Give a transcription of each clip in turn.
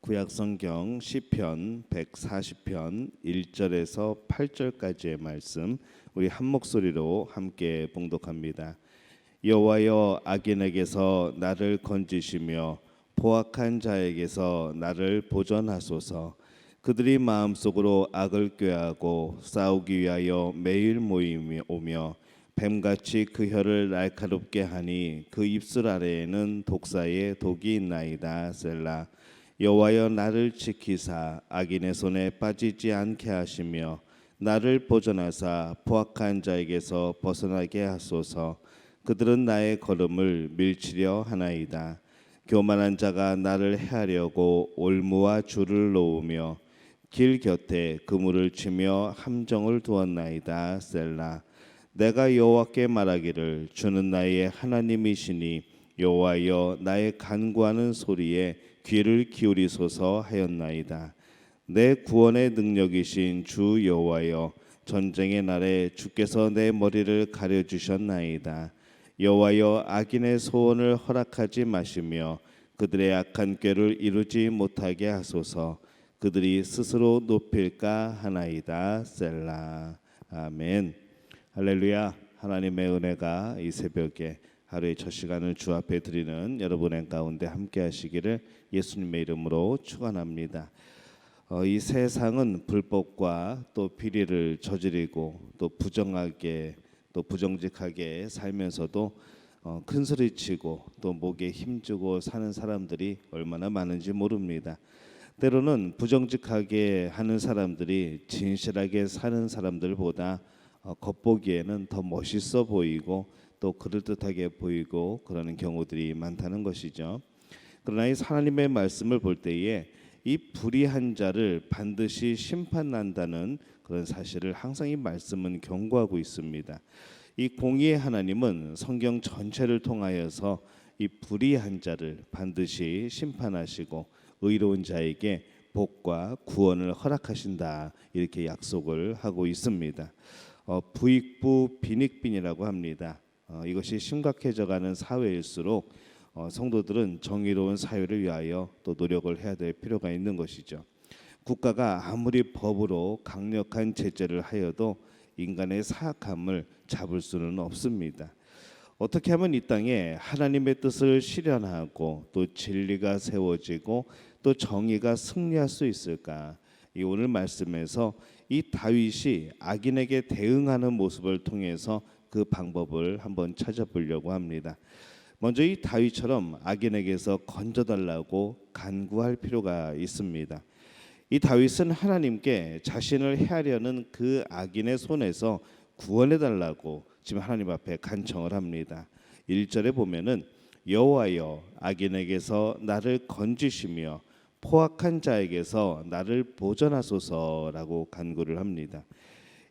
구약성경 시편 140편 1절에서 8절까지의 말씀 우리 한 목소리로 함께 봉독합니다. 여호와여, 악인에게서 나를 건지시며 포악한 자에게서 나를 보전하소서. 그들이 마음속으로 악을 꾀하고 싸우기 위하여 매일 모이며 뱀같이 그 혀를 날카롭게 하니 그 입술 아래에는 독사의 독이 있나이다. 셀라. 여호와여, 나를 지키사 악인의 손에 빠지지 않게 하시며 나를 보전하사 포악한 자에게서 벗어나게 하소서. 그들은 나의 걸음을 밀치려 하나이다. 교만한 자가 나를 해하려고 올무와 줄을 놓으며 길 곁에 그물을 치며 함정을 두었나이다. 셀라. 내가 여호와께 말하기를 주는 나의 하나님이시니 여호와여, 나의 간구하는 소리에 귀를 기울이소서 하였나이다. 내 구원의 능력이신 주 여호와여, 전쟁의 날에 주께서 내 머리를 가려주셨나이다. 여호와여, 악인의 소원을 허락하지 마시며 그들의 악한 꾀를 이루지 못하게 하소서. 그들이 스스로 높일까 하나이다. 셀라. 아멘. 할렐루야. 하나님의 은혜가 이 새벽에 하루의 첫 시간을 주 앞에 드리는 여러분의 가운데 함께 하시기를 예수님의 이름으로 축원합니다. 이 세상은 불법과 또 비리를 저지르고 또 부정하게 또 부정직하게 살면서도 큰 소리치고 또 목에 힘주고 사는 사람들이 얼마나 많은지 모릅니다. 때로는 부정직하게 하는 사람들이 진실하게 사는 사람들보다 겉보기에는 더 멋있어 보이고 또 그럴듯하게 보이고 그러는 경우들이 많다는 것이죠. 그러나 이 하나님의 말씀을 볼 때에 이 불의한 자를 반드시 심판한다는 그런 사실을 항상 이 말씀은 경고하고 있습니다. 이 공의의 하나님은 성경 전체를 통하여서 이 불의한 자를 반드시 심판하시고 의로운 자에게 복과 구원을 허락하신다, 이렇게 약속을 하고 있습니다. 부익부 빈익빈이라고 합니다. 이것이 심각해져가는 사회일수록 성도들은 정의로운 사회를 위하여 또 노력을 해야 될 필요가 있는 것이죠. 국가가 아무리 법으로 강력한 제재를 하여도 인간의 사악함을 잡을 수는 없습니다. 어떻게 하면 이 땅에 하나님의 뜻을 실현하고 또 진리가 세워지고 또 정의가 승리할 수 있을까? 이 오늘 말씀에서 이 다윗이 악인에게 대응하는 모습을 통해서 그 방법을 한번 찾아보려고 합니다. 먼저 이 다윗처럼 악인에게서 건져달라고 간구할 필요가 있습니다. 이 다윗은 하나님께 자신을 해하려는 그 악인의 손에서 구원해달라고 지금 하나님 앞에 간청을 합니다. 1절에 보면은 여호와여, 악인에게서 나를 건지시며 포악한 자에게서 나를 보전하소서라고 간구를 합니다.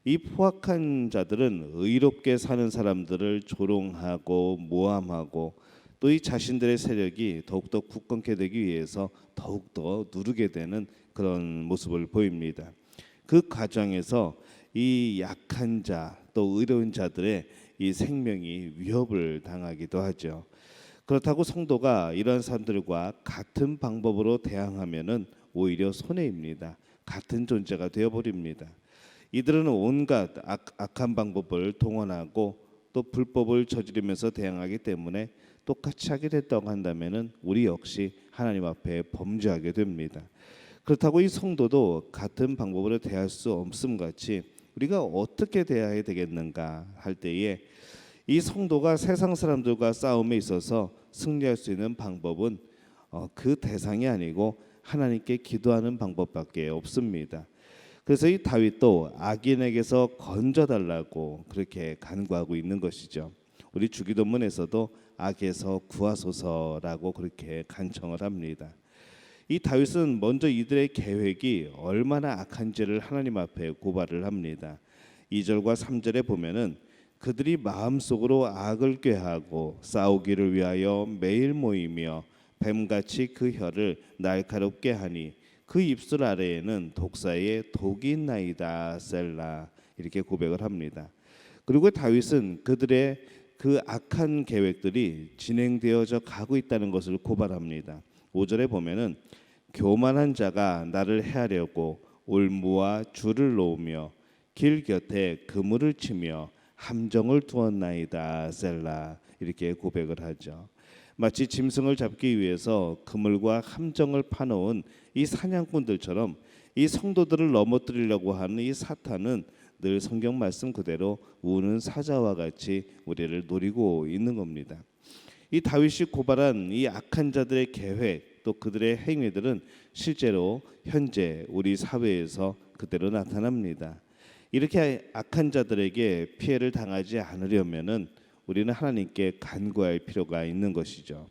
이 포악한 자들은 의롭게 사는 사람들을 조롱하고 모함하고 또 이 자신들의 세력이 더욱더 굳건케 되기 위해서 더욱더 누르게 되는 그런 모습을 보입니다. 그 과정에서 이 약한 자 또 의로운 자들의 이 생명이 위협을 당하기도 하죠. 그렇다고 성도가 이런 사람들과 같은 방법으로 대항하면은 오히려 손해입니다. 같은 존재가 되어버립니다. 이들은 온갖 악한 방법을 동원하고 또 불법을 저지르면서 대항하기 때문에 똑같이 하게 됐다고 한다면은 우리 역시 하나님 앞에 범죄하게 됩니다. 그렇다고 이 성도도 같은 방법으로 대할 수 없음 같이 우리가 어떻게 대해야 되겠는가 할 때에 이 성도가 세상 사람들과 싸움에 있어서 승리할 수 있는 방법은 그 대상이 아니고 하나님께 기도하는 방법밖에 없습니다. 그래서 이 다윗도 악인에게서 건져달라고 그렇게 간구하고 있는 것이죠. 우리 주기도문에서도 악에서 구하소서라고 그렇게 간청을 합니다. 이 다윗은 먼저 이들의 계획이 얼마나 악한지를 하나님 앞에 고발을 합니다. 2절과 3절에 보면은 그들이 마음속으로 악을 꾀하고 싸우기를 위하여 매일 모이며 뱀같이 그 혀를 날카롭게 하니 그 입술 아래에는 독사의 독이 있나이다. 셀라. 이렇게 고백을 합니다. 그리고 다윗은 그들의 그 악한 계획들이 진행되어져 가고 있다는 것을 고발합니다. 5절에 보면은 교만한 자가 나를 해하려고 올무와 줄을 놓으며 길 곁에 그물을 치며 함정을 두었나이다. 셀라. 이렇게 고백을 하죠. 마치 짐승을 잡기 위해서 그물과 함정을 파놓은 이 사냥꾼들처럼 이 성도들을 넘어뜨리려고 하는 이 사탄은 늘 성경 말씀 그대로 우는 사자와 같이 우리를 노리고 있는 겁니다. 이 다윗이 고발한 이 악한 자들의 계획 또 그들의 행위들은 실제로 현재 우리 사회에서 그대로 나타납니다. 이렇게 악한 자들에게 피해를 당하지 않으려면은 우리는 하나님께 간구할 필요가 있는 것이죠.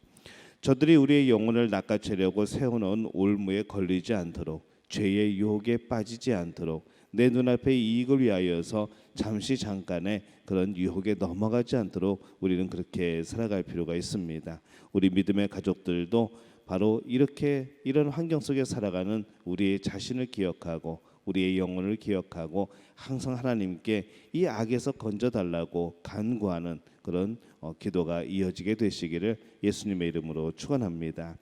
저들이 우리의 영혼을 낚아채려고 세워놓은 올무에 걸리지 않도록, 죄의 유혹에 빠지지 않도록, 내 눈앞의 이익을 위하여서 잠깐의 그런 유혹에 넘어가지 않도록 우리는 그렇게 살아갈 필요가 있습니다. 우리 믿음의 가족들도 바로 이런 환경 속에 살아가는 우리의 자신을 기억하고 우리의 영혼을 기억하고 항상 하나님께 이 악에서 건져달라고 간구하는 그런 기도가 이어지게 되시기를 예수님의 이름으로 축원합니다.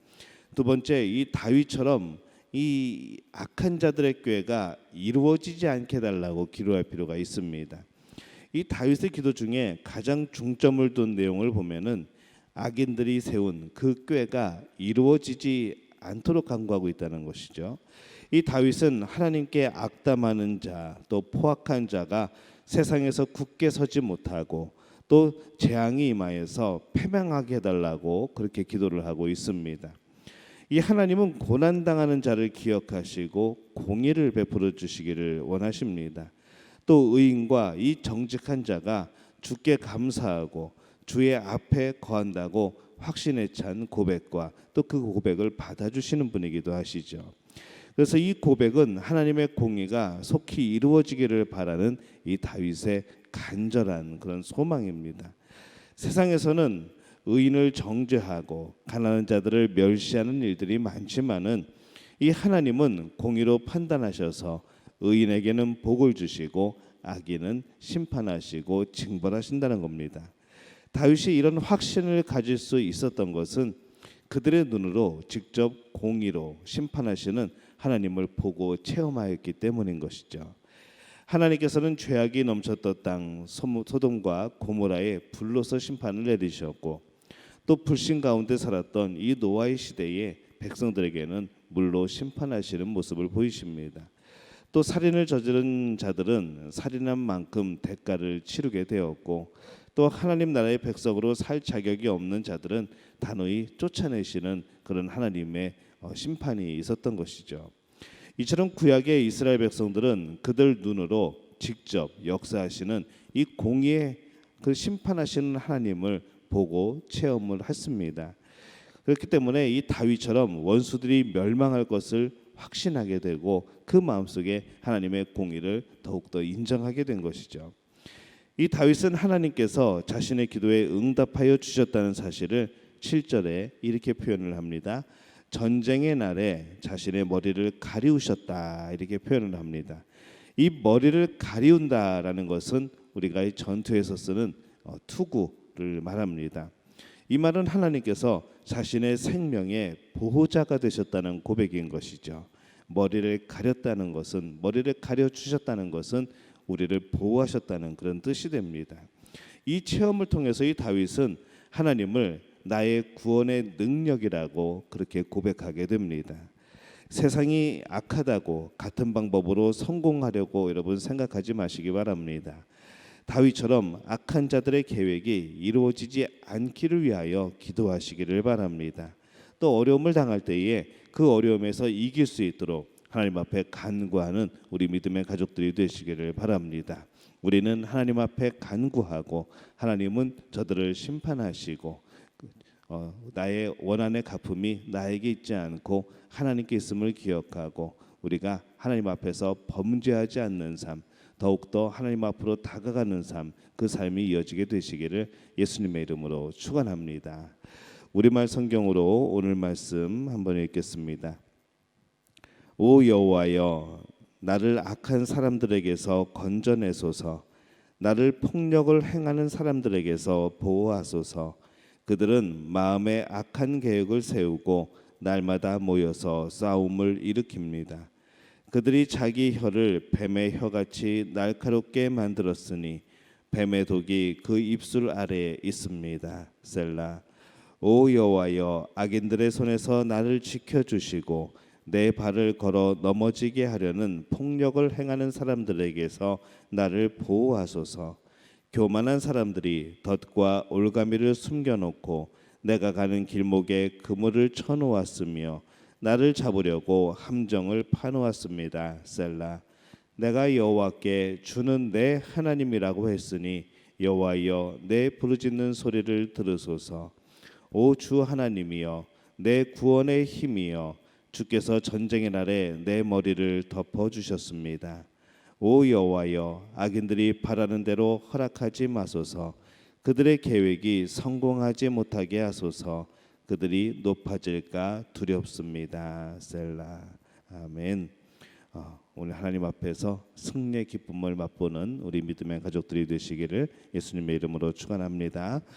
두 번째, 이 다윗처럼 이 악한 자들의 꾀가 이루어지지 않게 달라고 기도할 필요가 있습니다. 이 다윗의 기도 중에 가장 중점을 둔 내용을 보면은 악인들이 세운 그 꾀가 이루어지지 않도록 간구하고 있다는 것이죠. 이 다윗은 하나님께 악담하는 자, 또 포악한 자가 세상에서 굳게 서지 못하고 또 재앙이 임하여서 패망하게 해달라고 그렇게 기도를 하고 있습니다. 이 하나님은 고난당하는 자를 기억하시고 공의를 베풀어 주시기를 원하십니다. 또 의인과 이 정직한 자가 주께 감사하고 주의 앞에 거한다고 확신에 찬 고백과 또 그 고백을 받아주시는 분이기도 하시죠. 그래서 이 고백은 하나님의 공의가 속히 이루어지기를 바라는 이 다윗의 간절한 그런 소망입니다. 세상에서는 의인을 정죄하고 가난한 자들을 멸시하는 일들이 많지만은 이 하나님은 공의로 판단하셔서 의인에게는 복을 주시고 악인은 심판하시고 징벌하신다는 겁니다. 다윗이 이런 확신을 가질 수 있었던 것은 그들의 눈으로 직접 공의로 심판하시는 하나님을 보고 체험하였기 때문인 것이죠. 하나님께서는 죄악이 넘쳤던 땅 소돔과 고모라에 불로서 심판을 내리셨고 또 불신 가운데 살았던 이 노아의 시대에 백성들에게는 물로 심판하시는 모습을 보이십니다. 또 살인을 저지른 자들은 살인한 만큼 대가를 치르게 되었고 또 하나님 나라의 백성으로 살 자격이 없는 자들은 단호히 쫓아내시는 그런 하나님의 심판이 있었던 것이죠. 이처럼 구약의 이스라엘 백성들은 그들 눈으로 직접 역사하시는 이 공의의 그 심판하시는 하나님을 보고 체험을 했습니다. 그렇기 때문에 이 다윗처럼 원수들이 멸망할 것을 확신하게 되고 그 마음속에 하나님의 공의를 더욱더 인정하게 된 것이죠. 이 다윗은 하나님께서 자신의 기도에 응답하여 주셨다는 사실을 7절에 이렇게 표현을 합니다. 전쟁의 날에 자신의 머리를 가리우셨다 이렇게 표현을 합니다. 이 머리를 가리운다라는 것은 우리가 이 전투에서 쓰는 투구를 말합니다. 이 말은 하나님께서 자신의 생명의 보호자가 되셨다는 고백인 것이죠. 머리를 가렸다는 것은 머리를 가려 주셨다는 것은 우리를 보호하셨다는 그런 뜻이 됩니다. 이 체험을 통해서 이 다윗은 하나님을 나의 구원의 능력이라고 그렇게 고백하게 됩니다. 세상이 악하다고 같은 방법으로 성공하려고 여러분 생각하지 마시기 바랍니다. 다윗처럼 악한 자들의 계획이 이루어지지 않기를 위하여 기도하시기를 바랍니다. 또 어려움을 당할 때에 그 어려움에서 이길 수 있도록 하나님 앞에 간구하는 우리 믿음의 가족들이 되시기를 바랍니다. 우리는 하나님 앞에 간구하고 하나님은 저들을 심판하시고 나의 원한의 갚음이 나에게 있지 않고 하나님께 있음을 기억하고 우리가 하나님 앞에서 범죄하지 않는 삶, 더욱더 하나님 앞으로 다가가는 삶, 그 삶이 이어지게 되시기를 예수님의 이름으로 축원합니다. 우리말 성경으로 오늘 말씀 한번 읽겠습니다. 오 여호와여, 나를 악한 사람들에게서 건져내소서. 나를 폭력을 행하는 사람들에게서 보호하소서. 그들은 마음에 악한 계획을 세우고 날마다 모여서 싸움을 일으킵니다. 그들이 자기 혀를 뱀의 혀같이 날카롭게 만들었으니 뱀의 독이 그 입술 아래에 있습니다. 셀라. 오 여호와여, 악인들의 손에서 나를 지켜주시고 내 발을 걸어 넘어지게 하려는 폭력을 행하는 사람들에게서 나를 보호하소서. 교만한 사람들이 덫과 올가미를 숨겨놓고 내가 가는 길목에 그물을 쳐놓았으며 나를 잡으려고 함정을 파놓았습니다. 셀라. 내가 여호와께 주는 내 하나님이라고 했으니 여호와여, 내 부르짖는 소리를 들으소서. 오 주 하나님이여, 내 구원의 힘이여, 주께서 전쟁의 날에 내 머리를 덮어 주셨습니다. 오 여호와여, 악인들이 바라는 대로 허락하지 마소서. 그들의 계획이 성공하지 못하게 하소서. 그들이 높아질까 두렵습니다. 셀라. 아멘. 오늘 하나님 앞에서 승리의 기쁨을 맛보는 우리 믿음의 가족들이 되시기를 예수님의 이름으로 축원합니다.